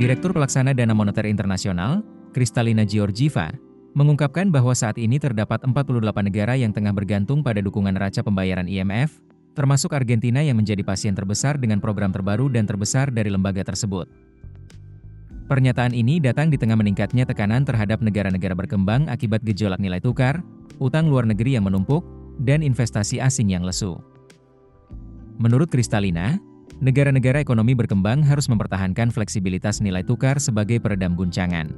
Direktur Pelaksana Dana Moneter Internasional, Kristalina Georgieva, mengungkapkan bahwa saat ini terdapat 48 negara yang tengah bergantung pada dukungan neraca pembayaran IMF, termasuk Argentina yang menjadi pasien terbesar dengan program terbaru dan terbesar dari lembaga tersebut. Pernyataan ini datang di tengah meningkatnya tekanan terhadap negara-negara berkembang akibat gejolak nilai tukar, utang luar negeri yang menumpuk, dan investasi asing yang lesu. Menurut Kristalina, negara-negara ekonomi berkembang harus mempertahankan fleksibilitas nilai tukar sebagai peredam guncangan.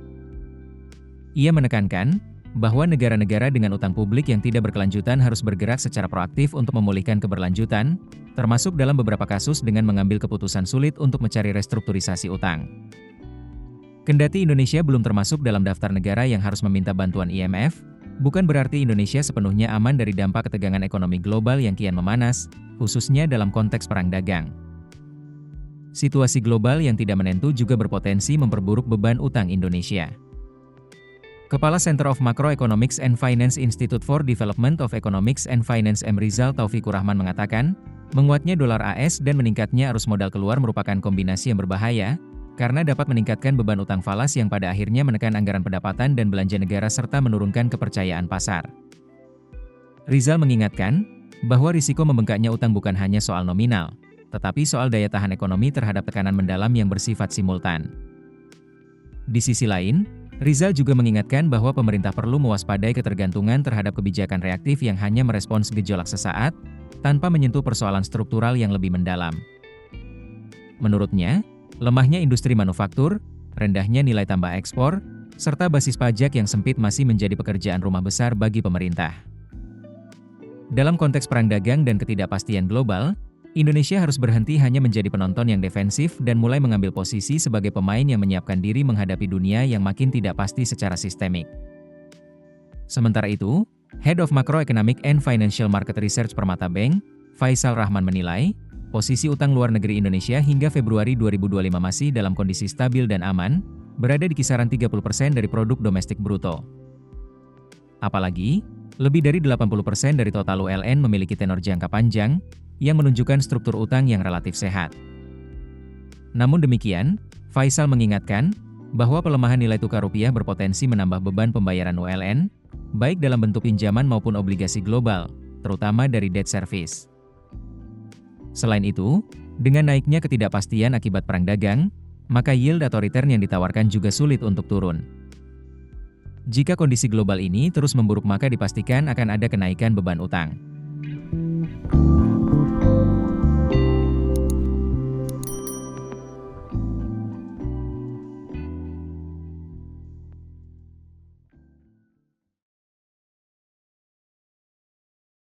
Ia menekankan bahwa negara-negara dengan utang publik yang tidak berkelanjutan harus bergerak secara proaktif untuk memulihkan keberlanjutan, termasuk dalam beberapa kasus dengan mengambil keputusan sulit untuk mencari restrukturisasi utang. Kendati Indonesia belum termasuk dalam daftar negara yang harus meminta bantuan IMF, bukan berarti Indonesia sepenuhnya aman dari dampak ketegangan ekonomi global yang kian memanas, khususnya dalam konteks perang dagang. Situasi global yang tidak menentu juga berpotensi memperburuk beban utang Indonesia. Kepala Center of Macroeconomics and Finance Institute for Development of Economics and Finance M. Rizal Taufikur Rahman mengatakan, menguatnya dolar AS dan meningkatnya arus modal keluar merupakan kombinasi yang berbahaya, karena dapat meningkatkan beban utang falas yang pada akhirnya menekan anggaran pendapatan dan belanja negara serta menurunkan kepercayaan pasar. Rizal mengingatkan, bahwa risiko membengkaknya utang bukan hanya soal nominal, tetapi soal daya tahan ekonomi terhadap tekanan mendalam yang bersifat simultan. Di sisi lain, Rizal juga mengingatkan bahwa pemerintah perlu mewaspadai ketergantungan terhadap kebijakan reaktif yang hanya merespons gejolak sesaat, tanpa menyentuh persoalan struktural yang lebih mendalam. Menurutnya, lemahnya industri manufaktur, rendahnya nilai tambah ekspor, serta basis pajak yang sempit masih menjadi pekerjaan rumah besar bagi pemerintah. Dalam konteks perang dagang dan ketidakpastian global, Indonesia harus berhenti hanya menjadi penonton yang defensif dan mulai mengambil posisi sebagai pemain yang menyiapkan diri menghadapi dunia yang makin tidak pasti secara sistemik. Sementara itu, Head of Macroeconomic and Financial Market Research Permata Bank, Faisal Rahman menilai, posisi utang luar negeri Indonesia hingga Februari 2025 masih dalam kondisi stabil dan aman, berada di kisaran 30% dari produk domestik bruto. Apalagi, lebih dari 80% dari total ULN memiliki tenor jangka panjang, yang menunjukkan struktur utang yang relatif sehat. Namun demikian, Faisal mengingatkan bahwa pelemahan nilai tukar rupiah berpotensi menambah beban pembayaran ULN, baik dalam bentuk pinjaman maupun obligasi global, terutama dari debt service. Selain itu, dengan naiknya ketidakpastian akibat perang dagang, maka yield atau return yang ditawarkan juga sulit untuk turun. Jika kondisi global ini terus memburuk maka dipastikan akan ada kenaikan beban utang.